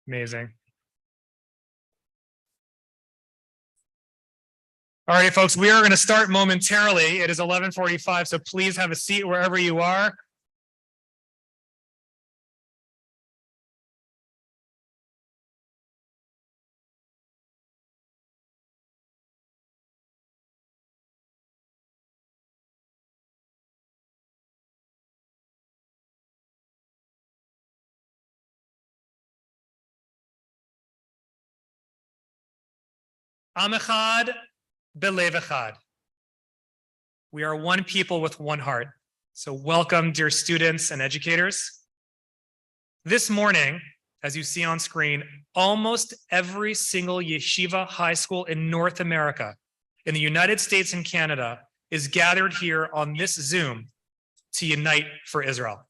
Amazing. All right, folks, we are going to start momentarily. It is 11:45, so please have a seat wherever you are. Am echad belev echad. We are one people with one heart. So welcome, dear students and educators. This morning, as you see on screen, almost every single yeshiva high school in North America, in the United States and Canada, is gathered here on this Zoom to unite for Israel.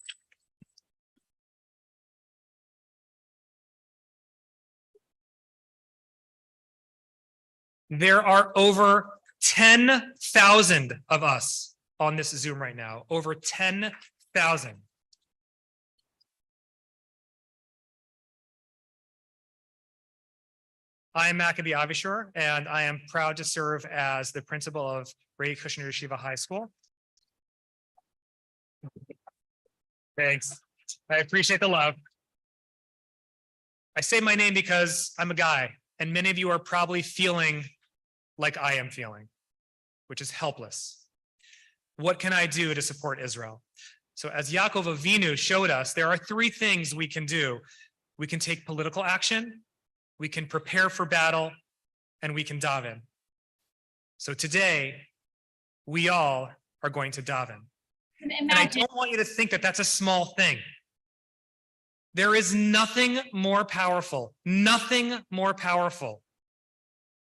There are over 10,000 of us on this Zoom right now, over 10,000. I am Maccabee Avishur, and I am proud to serve as the principal of Brady Kushner Yeshiva High School. Thanks. I appreciate the love. I say my name because I'm a guy, and many of you are probably feeling like I am feeling, which is helpless. What can I do to support Israel? So as Yaakov Avinu showed us, there are three things we can do. We can take political action, we can prepare for battle, and we can daven. So today, we all are going to daven. And I don't want you to think that that's a small thing. There is nothing more powerful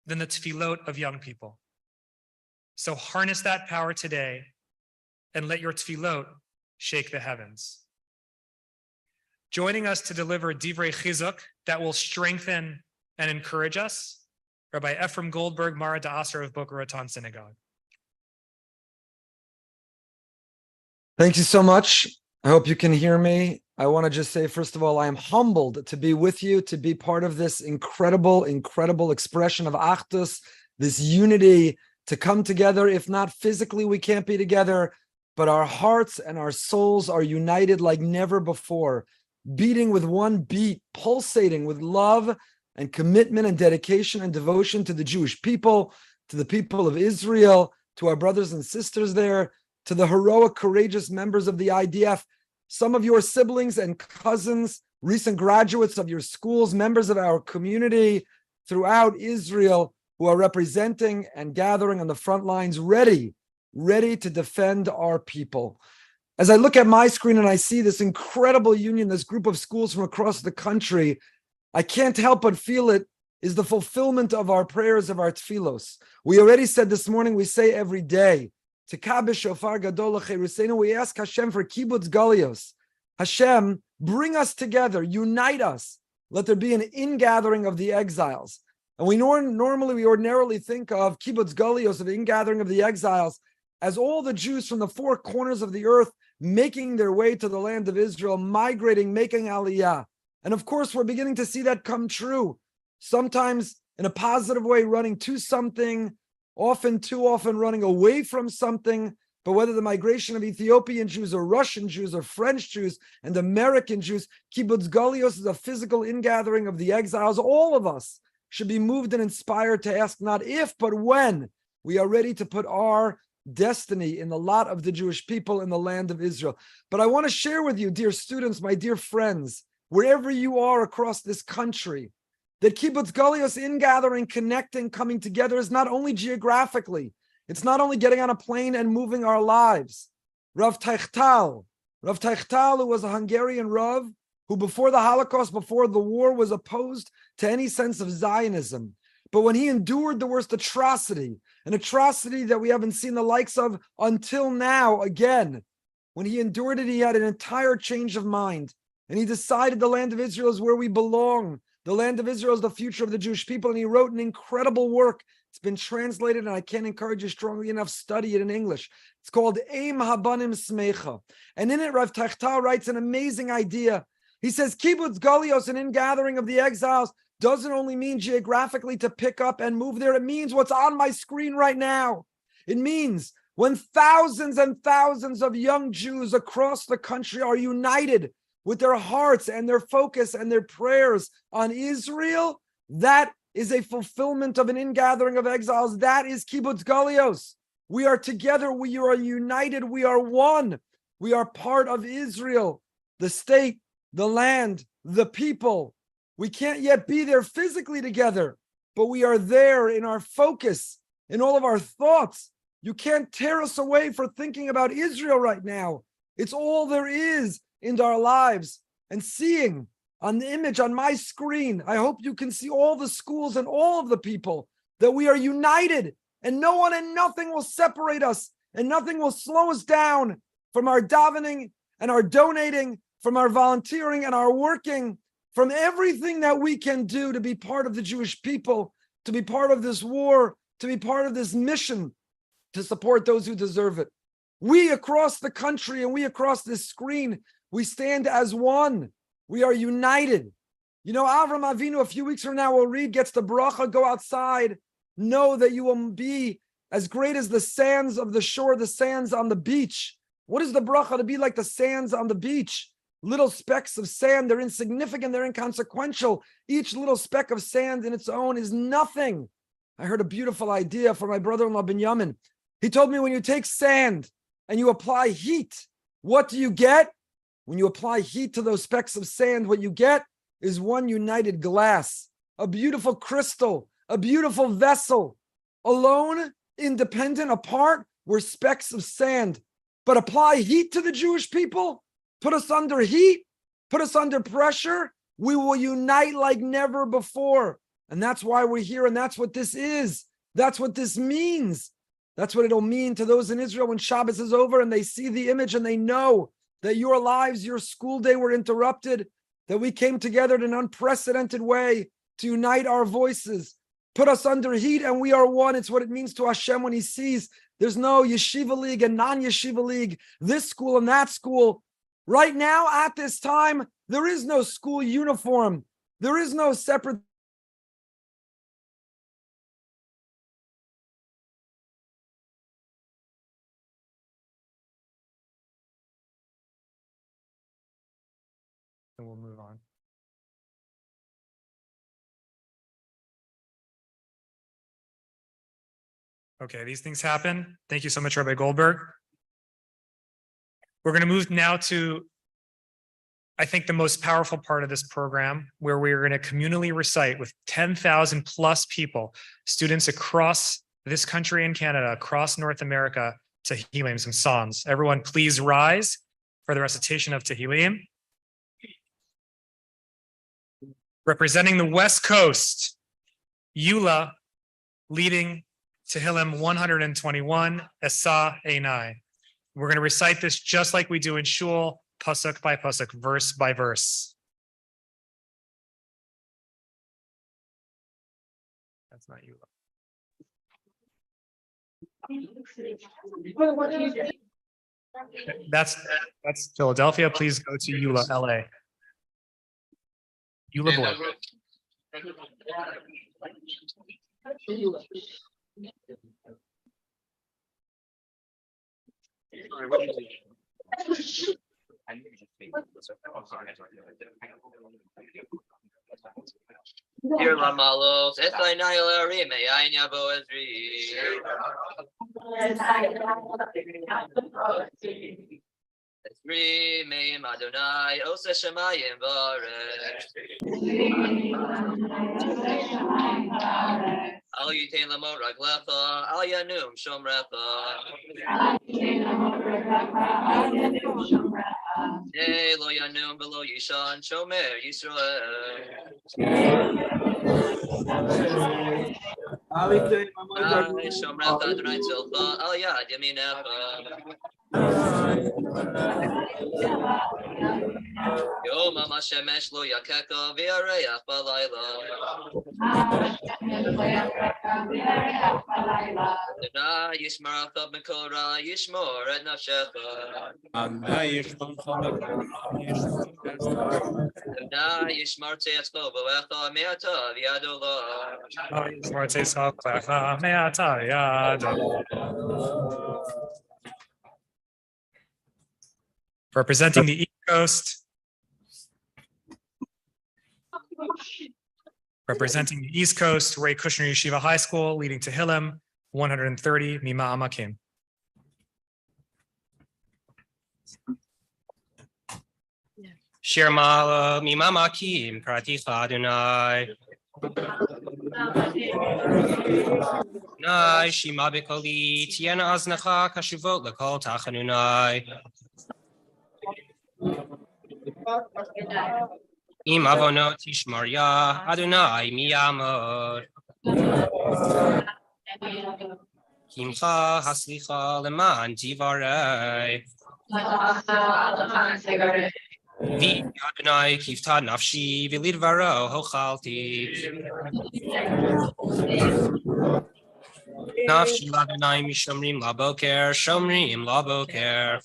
than the tefillot of young people. So harness that power today and let your tefillot shake the heavens. Joining us to deliver divrei chizuk that will strengthen and encourage us, Rabbi Ephraim Goldberg, Mara Da'asar of Boca Raton Synagogue. Thank you so much. I hope you can hear me. I want to just say, first of all, I am humbled to be with you, to be part of this incredible expression of Achdus, this unity, to come together. If not physically, we can't be together, but our hearts and our souls are united like never before, beating with one beat, pulsating with love and commitment and dedication and devotion to the Jewish people, to the people of Israel, to our brothers and sisters there, to the heroic, courageous members of the IDF, some of your siblings and cousins, recent graduates of your schools, members of our community throughout Israel who are representing and gathering on the front lines, ready to defend our people. As I look at my screen and I see this incredible union, this group of schools from across the country, I can't help but feel it is the fulfillment of our prayers, of our tefillos. We already said this morning, we say every day, Tekabe shofar gadol l'cheirusenu, we ask Hashem for kibbutz galios. Hashem, bring us together, unite us. Let there be an ingathering of the exiles. And we ordinarily think of kibbutz galios, of the ingathering of the exiles, as all the Jews from the four corners of the earth making their way to the land of Israel, migrating, making aliyah. And of course, we're beginning to see that come true. Sometimes in a positive way, running to something, often too often running away from something. But whether the migration of Ethiopian Jews or Russian Jews or French Jews and American Jews, kibbutz galios is a physical ingathering of the exiles. All of us should be moved and inspired to ask not if, but when we are ready to put our destiny in the lot of the Jewish people in the land of Israel. But I want to share with you, dear students, my dear friends, wherever you are across this country, that kibbutz galios, ingathering, connecting, coming together is not only geographically, it's not only getting on a plane and moving our lives. Rav Teichtal, who was a Hungarian Rav, who before the Holocaust, before the war, was opposed to any sense of Zionism. But when he endured the worst atrocity, an atrocity that we haven't seen the likes of until now, again, when he endured it, he had an entire change of mind. And he decided the land of Israel is where we belong. The land of Israel is the future of the Jewish people. And he wrote an incredible work. It's been translated, and I can't encourage you strongly enough, study it in English. It's called Eim Habanim Smecha. And in it, Rav Teichtal writes an amazing idea. He says, kibbutz galios, an ingathering of the exiles, doesn't only mean geographically to pick up and move there. It means what's on my screen right now. It means when thousands and thousands of young Jews across the country are united with their hearts and their focus and their prayers on Israel, that is a fulfillment of an ingathering of exiles. That is kibbutz galios. We are together. We are united. We are one. We are part of Israel, the state, the land, the people. We can't yet be there physically together, but we are there in our focus, in all of our thoughts. You can't tear us away for thinking about Israel right now. It's all there is in our lives. And seeing on the image on my screen, I hope you can see all the schools and all of the people, that we are united, and no one and nothing will separate us, and nothing will slow us down from our davening and our donating, from our volunteering and our working, from everything that we can do to be part of the Jewish people, to be part of this war, to be part of this mission, to support those who deserve it. We across the country and we across this screen, we stand as one. We are united. You know, Avram Avinu, a few weeks from now, we'll read, gets the bracha, go outside, know that you will be as great as the sands of the shore, the sands on the beach. What is the bracha? To be like the sands on the beach. Little specks of sand, they're insignificant, they're inconsequential. Each little speck of sand in its own is nothing. I heard a beautiful idea from my brother-in-law, Binyamin. He told me when you take sand and you apply heat, what do you get? When you apply heat to those specks of sand, what you get is one united glass, a beautiful crystal, a beautiful vessel. Alone, independent, apart, we're specks of sand. But apply heat to the Jewish people, put us under heat, put us under pressure, we will unite like never before. And that's why we're here, and that's what this is. That's what this means. That's what it'll mean to those in Israel when Shabbos is over and they see the image and they know that your lives, your school day were interrupted, that we came together in an unprecedented way to unite our voices, put us under heat, and we are one. It's what it means to Hashem when he sees there's no Yeshiva League and non-Yeshiva League, this school and that school. Right now, at this time, there is no school uniform. There is no separate. And we'll move on. Okay, these things happen. Thank you so much, Rabbi Goldberg. We're going to move now to, I think, the most powerful part of this program, where we are going to communally recite with 10,000 plus people, students across this country and Canada, across North America, Tehillim, some Psalms. Everyone, please rise for the recitation of Tehillim. Representing the West Coast, Eula, leading Tehillim 121, Esa Einai. We're going to recite this just like we do in shul, pasuk by pasuk, verse by verse. That's not Eula. That's Philadelphia. Please go to Eula, LA. Eula board. Dear Lamalos, Esai Naila Rime, Ainya Boazri. Esri Meim Adonai, Osa Shemayim Varech. Al Yitain Lamo Raglecha, Al Yanum Shomrecha. Hey, Lo Yanum Below Yishan, Shomer Yisrael. Shomrecha Adonai Tzilcha, Al Yad Yaminecha. Yom HaShemesh lo yakeka v'yareach balayla. Adonai yishmerecha b'kol ra yishmor et nafshecha. Adonai yishmar te'etzko b'lecha me'ata v'yado lo. Representing the East Coast. Representing the East Coast, Ray Kushner Yeshiva High School, leading to Tehillim 130, Mima Amakim. Shir Mala Mima Makim Praticha Adonai. Nai Shima Bikoli Tiena Aznacha Kashuvot Lakol Tachanunai. Im Avonot Tishmaria Adonai Miyamod. Kimcha Haslicha Leman Divarei. Vi Adonai Kivta Nafshi Vilidvaro Hochalti. Nafshi Ladonai Mishomrim Laboker Shomrim Laboker.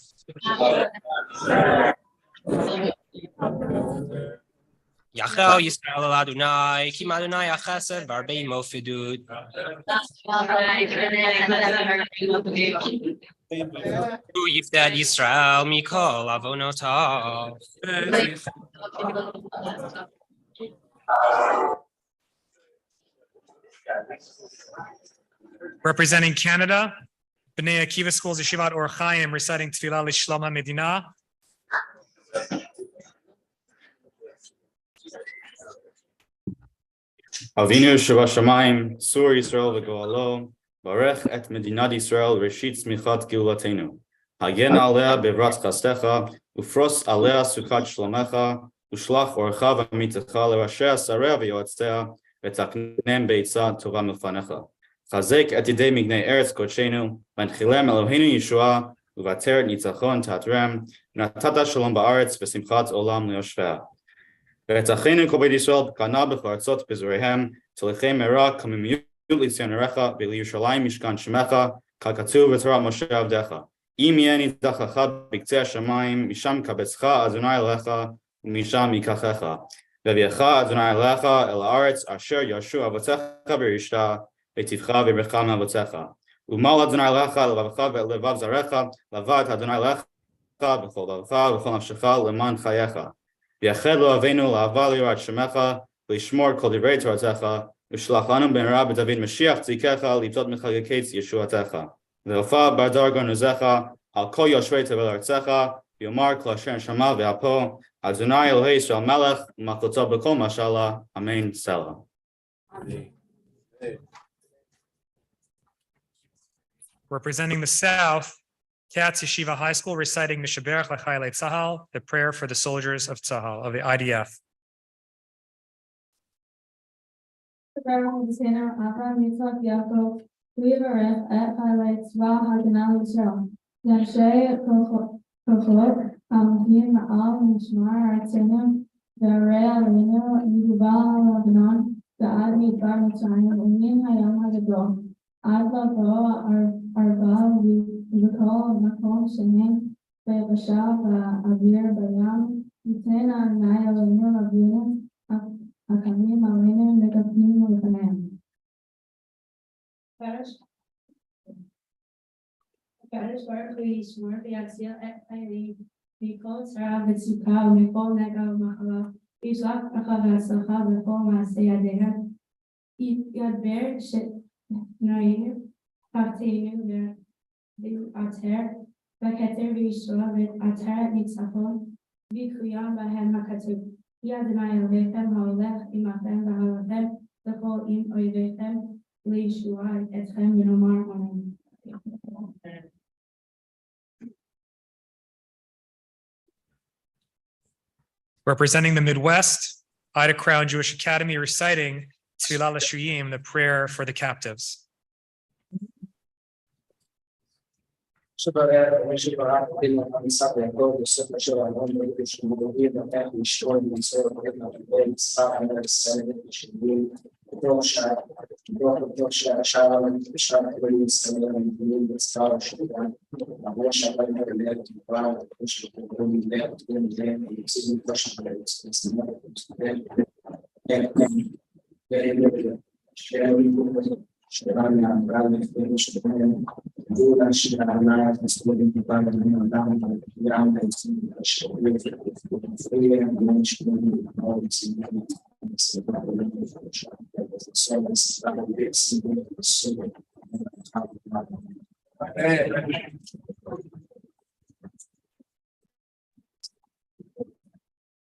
Yachel Yisrael Adonai Kim Adonai Achased Varbei Mofidud. Who Yifdad Yisrael Mikol Avonotav. Representing Canada, B'nai Akiva Schools Yeshivat Or Chaim reciting Tefillah L'Shlom HaMedina. Avinu Shabashamayim, Sur Yisrael v'Goalo, Barech et Medinat Yisrael, Reshit Smichat Giulatenu. Hagen alea bevrat chastecha, Ufros alea sukat shlomecha, Ushlach orcha v'mitecha lerashea sareh v'yotztea, V'taknem beitza tova milfanecha. Chazek et yidei mignei eretz kodshenu, V'nchilem Eloheinu Yeshua, Uvater nitzachon tatrem, Natata shalom ba'aretz v'simchat olam le'yoshvea. V'etachenu kol beit Yisrael b'kana b'charatzot b'zoreihem, Tzolechei merah kamimiyut l'tzion erecha, V'liyushalayim mishkan shemecha, Kal katuv v'torah Moshe avdecha. Im yeni dachacha b'ktzei hashamayim, Misham kabetzcha Adonai elecha, Umisham yikachecha. V'viacha Adonai elecha el haaretz asher yashu avotecha v'yishta, V'tivcha v'yircha me'avotecha. Umal Adonai elecha levavecha ve'levav zarecha, Lavad Adonai elecha b'chol lavacha v'chol nafshecha leman chayecha. V'yached lo avenu la'ava lirat shemecha, V'lishmor kol divrei toratecha, V'shlach lanu b'mehera b'David Mashiach tzidkecha, Litot mechageketz Yeshuatecha. V'ofa bar darga nuzecha, Al kol yoshvei tevel artzecha, V'yomar kol asher neshama v'apo, Adonai Elohei Yisrael melech, U'malchuto b'kol mashala. Amen. Selah. Representing the South, Katz Yeshiva High School reciting Mishaberach L'Chaylei Tzahal, the prayer for the soldiers of Tzahal, of the IDF. עד לבוא ארבע וכל מקום שהם ביבשה והאוויר בים, ייתן אדוני אלוהינו אבינו הקמים עלינו מקפים לפניהם. הקדוש ברוך הוא ישמור ויציל את חיילים מכל צרה וצוקה ומכל נגע ומחלה, וישלח ברכה והצלחה בכל מעשה ידיהם, ידבר נראינו, תחתינו ועתר, וכתר וישוע ועתר ניצחון, ויקוים בהם הכתוב. כי אדוני אלוהיכם ההולך עמכם והלכם לכל עם אויביכם לישועה אתכם ונאמר אמן. Representing the Midwest, Ida Crown Jewish Academy reciting Tefillah L'Shuyim, the prayer for the captives.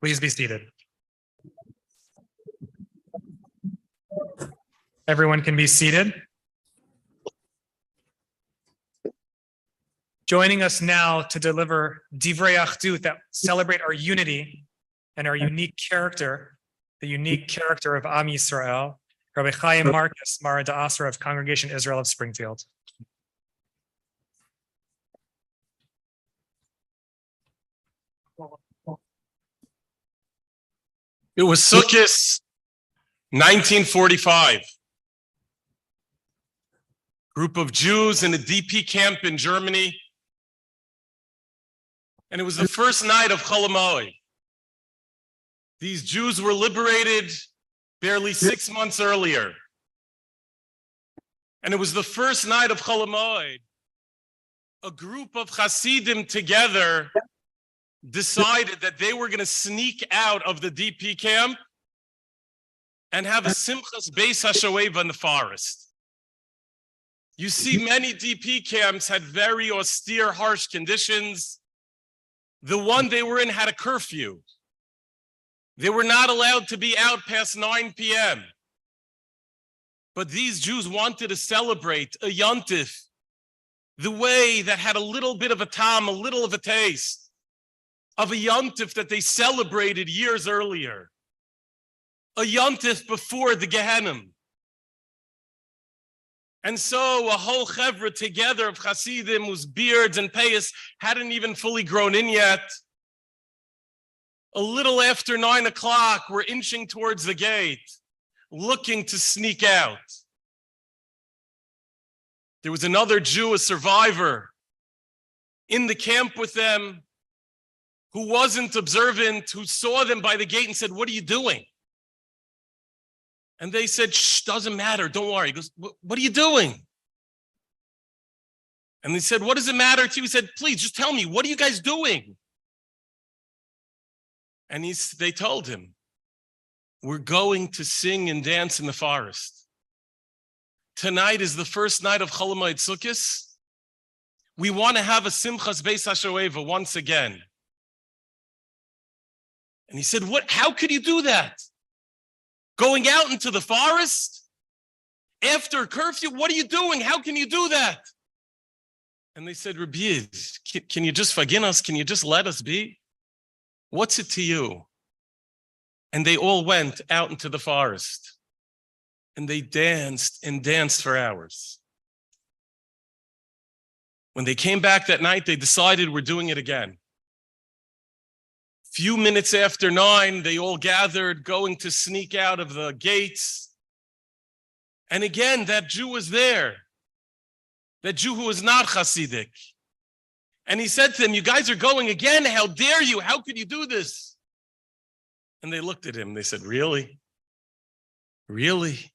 Please be seated. Everyone can be seated. Joining us now to deliver Divrei Achdut that celebrate our unity and our unique character, the unique character of Am Yisrael, Rabbi Chaim Marcus, Mara Da'asra of Congregation Israel of Springfield. It was Sukkot 1945. Group of Jews in a DP camp in Germany. And it was the first night of Chol HaMoed. These Jews were liberated barely 6 months earlier. And it was the first night of Chol HaMoed. A group of Hasidim together decided that they were going to sneak out of the DP camp and have a Simchas Beis HaShoeva in the forest. You see, many DP camps had very austere, harsh conditions. The one they were in had a curfew. They were not allowed to be out past 9 p.m. But these Jews wanted to celebrate a yontif, the way that had a little bit of a tam, a little of a taste of a yontif that they celebrated years earlier. A yontif before the Gehenim. And so a whole chevra together of Hasidim whose beards and payas hadn't even fully grown in yet. A little after 9 o'clock, we're inching towards the gate, looking to sneak out. There was another Jew, a survivor, in the camp with them, who wasn't observant, who saw them by the gate and said, "What are you doing?" And they said, "Shh, doesn't matter, don't worry." He goes, "What are you doing?" And they said, "What does it matter to you?" He said, "Please, just tell me, what are you guys doing?" And they told him, "We're going to sing and dance in the forest. Tonight is the first night of Chol HaMoed Sukkos. We want to have a Simchas Beis HaShoeva once again." And he said, "What? How could you do that? Going out into the forest after curfew? What are you doing? How can you do that?" And they said, "Rabbi Yid, can you just forgive us? Can you just let us be? What's it to you?" And they all went out into the forest and they danced and danced for hours. When they came back that night, they decided, we're doing it again. Few minutes after 9, they all gathered, going to sneak out of the gates. And again, that Jew was there. That Jew who was not Hasidic. And he said to them, "You guys are going again? How dare you? How could you do this?" And they looked at him. They said, "Really? Really?"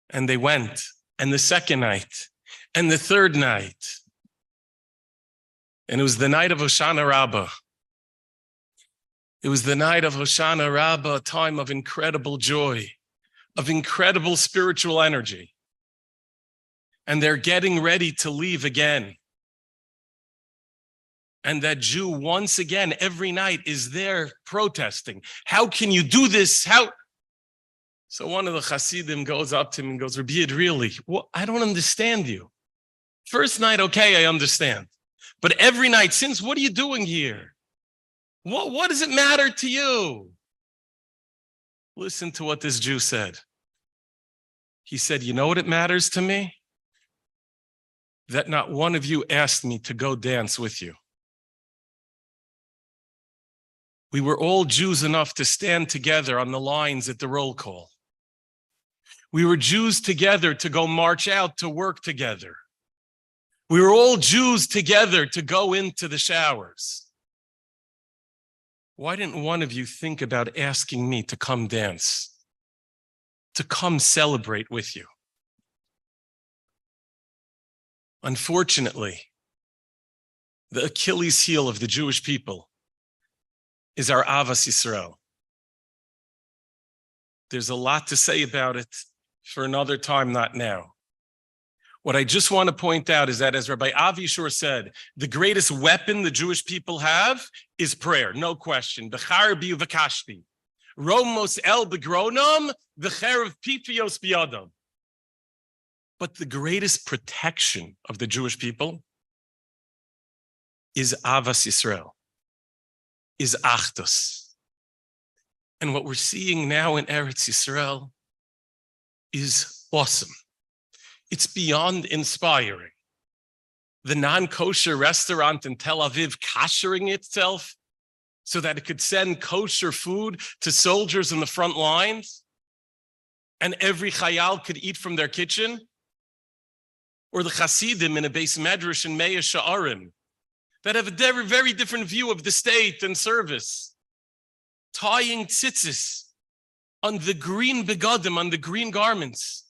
And they went. And the second night. And the third night. And it was the night of Hoshana Rabbah. It was the night of Hoshana Rabbah, a time of incredible joy, of incredible spiritual energy. And they're getting ready to leave again. And that Jew, once again, every night is there protesting. "How can you do this? How?" So one of the Hasidim goes up to him and goes, "Rabbi Yid, really? Well, I don't understand you. First night, okay, I understand. But every night since, what are you doing here? What does it matter to you?" Listen to what this Jew said. He said, "You know what it matters to me? that not one of you asked me to go dance with you. We were all Jews enough to stand together on the lines at the roll call. We were Jews together to go march out to work together. We were all Jews together to go into the showers. Why didn't one of you think about asking me to come dance, to come celebrate with you? Unfortunately, the Achilles heel of the Jewish people is our Avas Yisrael. There's a lot to say about it for another time, not now. What I just want to point out is that, as Rabbi Avi Shur said, the greatest weapon the Jewish people have is prayer, no question. B'charbi v'kashti, romos el begronam, v'cherev pipios biyadam. But the greatest protection of the Jewish people is Avas Yisrael, is Achdus. And what we're seeing now in Eretz Yisrael is awesome. It's beyond inspiring. The non-kosher restaurant in Tel Aviv koshering itself so that it could send kosher food to soldiers in the front lines, and every chayal could eat from their kitchen. Or the Hasidim in a base medrash in Meah Sha'arim that have a very, very different view of the state and service, tying tzitzis on the green begadim, on the green garments,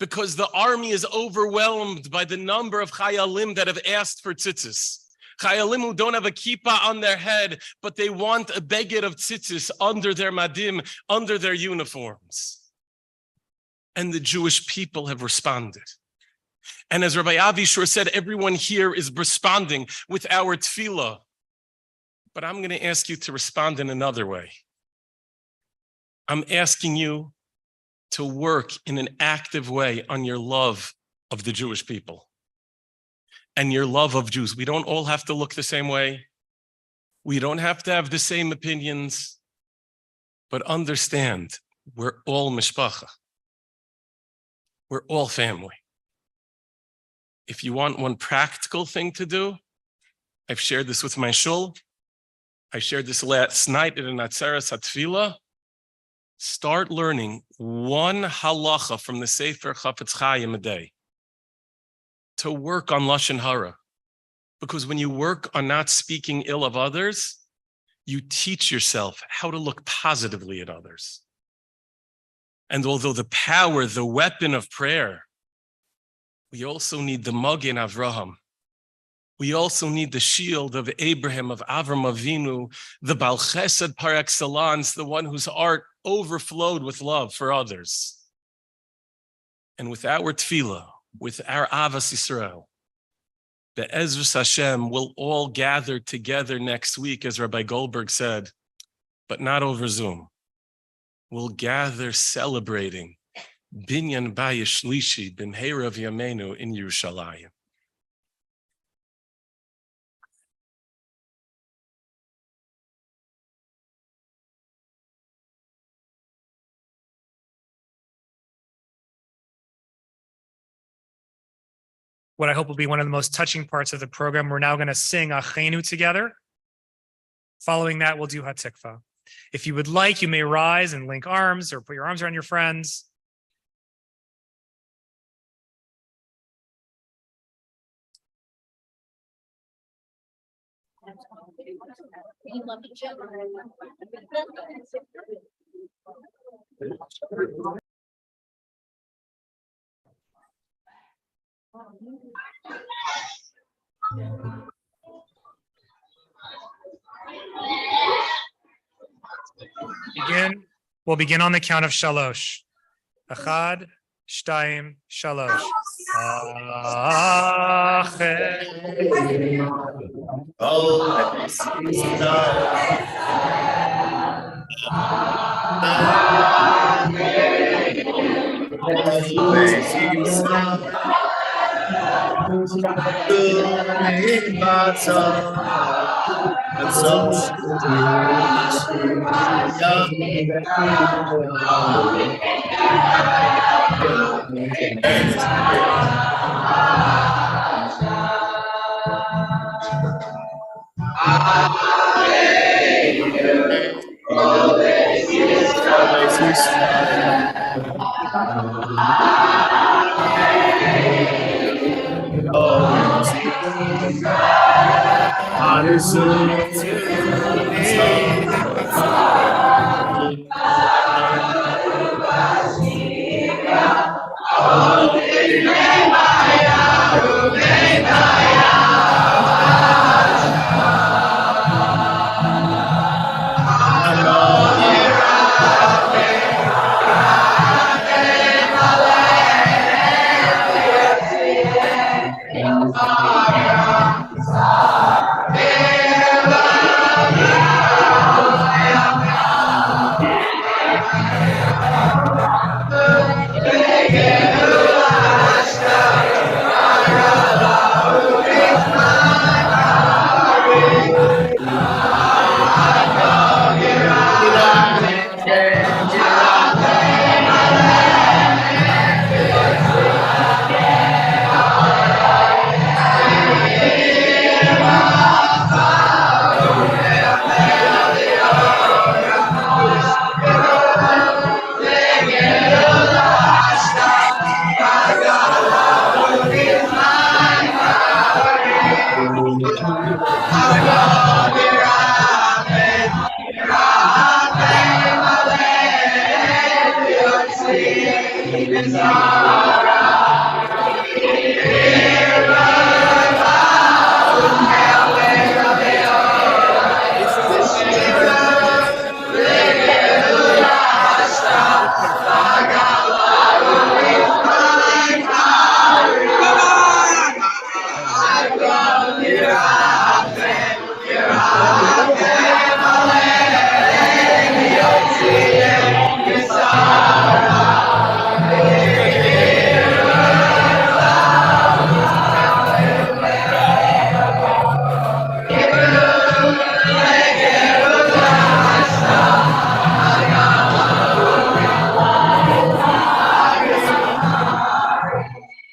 because the army is overwhelmed by the number of chayalim that have asked for tzitzis. Chayalim who don't have a kippah on their head, but they want a beged of tzitzis under their madim, under their uniforms. And the Jewish people have responded. And as Rabbi Avi Shur said, everyone here is responding with our tefillah. But I'm going to ask you to respond in another way. I'm asking you to work in an active way on your love of the Jewish people and your love of Jews. We don't all have to look the same way. We don't have to have the same opinions, but understand we're all mishpacha. We're all family. If you want one practical thing to do, I've shared this with my shul. I shared this last night at an Atzeres HaTfilah. Start learning one halacha from the Sefer Chafetz Chaim a day to work on Lashon Hara. Because when you work on not speaking ill of others, you teach yourself how to look positively at others. And although the power, the weapon of prayer, we also need the Magen Avraham. We also need the shield of Abraham, of Avram Avinu, the Baal Chesed par excellence, the one whose heart overflowed with love for others. And with our tefillah, with our Avas Yisrael, the Ezras Hashem will all gather together next week, as Rabbi Goldberg said, but not over Zoom. We'll gather celebrating Binyan Bayis Shlishi B'mheira V'yameinu in Yerushalayim. What I hope will be one of the most touching parts of the program. We're now going to sing Achenu together. Following that, we'll do Hatikva. If you would like, you may rise and link arms or put your arms around your friends. We'll begin on the count of shalosh. Achad, shtayim, shalosh.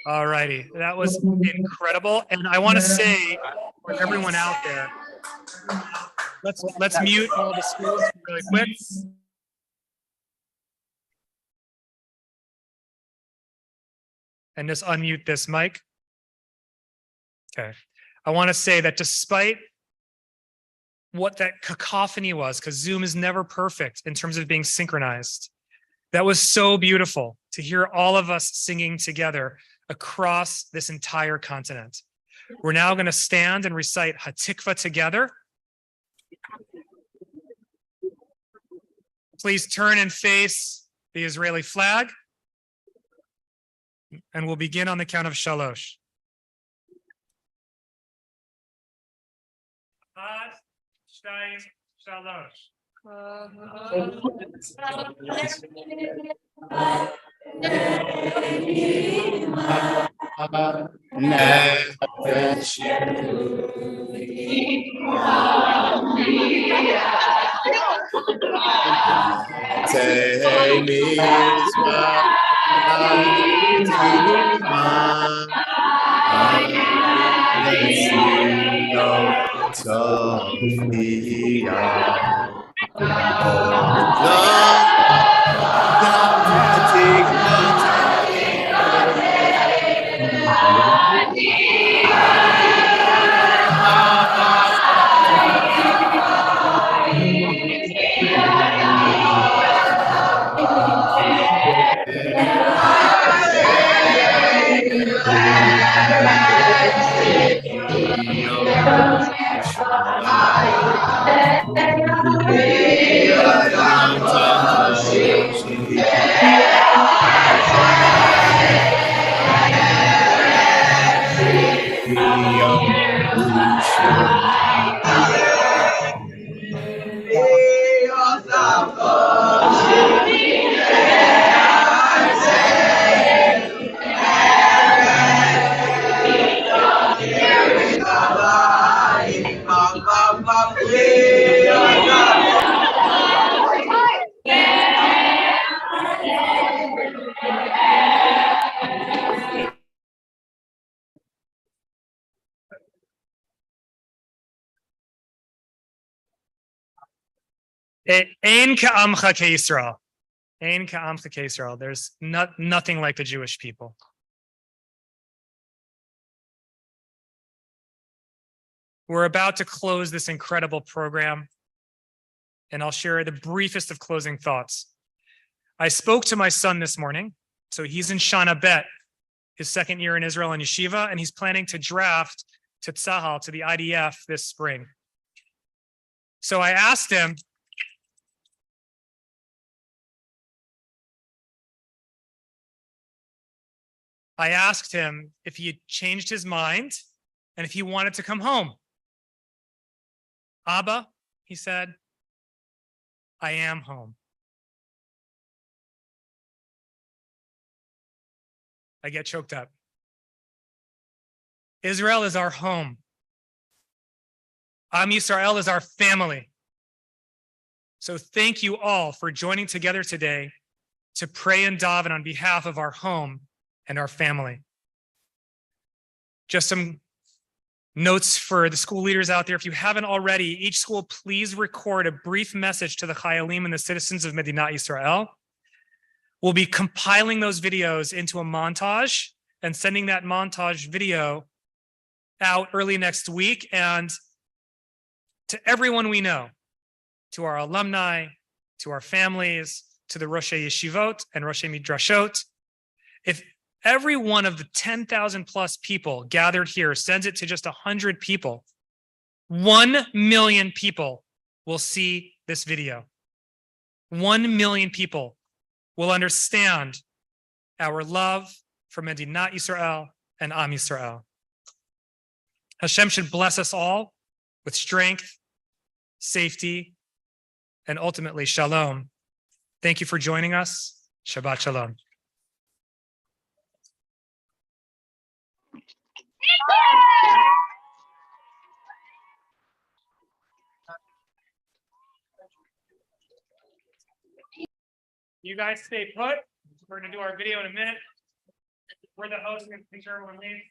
All righty, that was incredible. And I want to say for everyone out there, let's mute all the schools really quick. And just unmute this mic. Okay. I want to say that despite what that cacophony was, because Zoom is never perfect in terms of being synchronized, that was so beautiful to hear all of us singing together across this entire continent. We're now going to stand and recite Hatikva together. Please turn and face the Israeli flag. And we'll begin on the count of shalosh. Ad, shtayim, shalosh. Ein ka'amcha ke'Yisrael. Ein ka'amcha ke'Yisrael. There's nothing like the Jewish people. We're about to close this incredible program, and I'll share the briefest of closing thoughts. I spoke to my son this morning. So he's in Shana Bet, his second year in Israel in Yeshiva, and he's planning to draft to Tzahal, to the IDF this spring. So I asked him, if he had changed his mind and if he wanted to come home. Abba, he said, I am home. I get choked up. Israel is our home. Am Yisrael is our family. So thank you all for joining together today to pray and daven on behalf of our home and our family. Just some notes for the school leaders out there. If you haven't already, each school please record a brief message to the Chayalim and the citizens of Medinat Yisrael. We'll be compiling those videos into a montage and sending that montage video out early next week. And to everyone we know, to our alumni, to our families, to the Roshei Yeshivot and Roshei Midrashot, if every one of the 10,000 plus people gathered here sends it to just 100 people, 1 million people will see this video. 1 million people will understand our love for Medinat Yisrael and Am Yisrael. Hashem should bless us all with strength, safety, and ultimately shalom. Thank you for joining us. Shabbat shalom. You guys stay put. We're going to do our video in a minute. We're the host. We're going to make sure everyone leaves.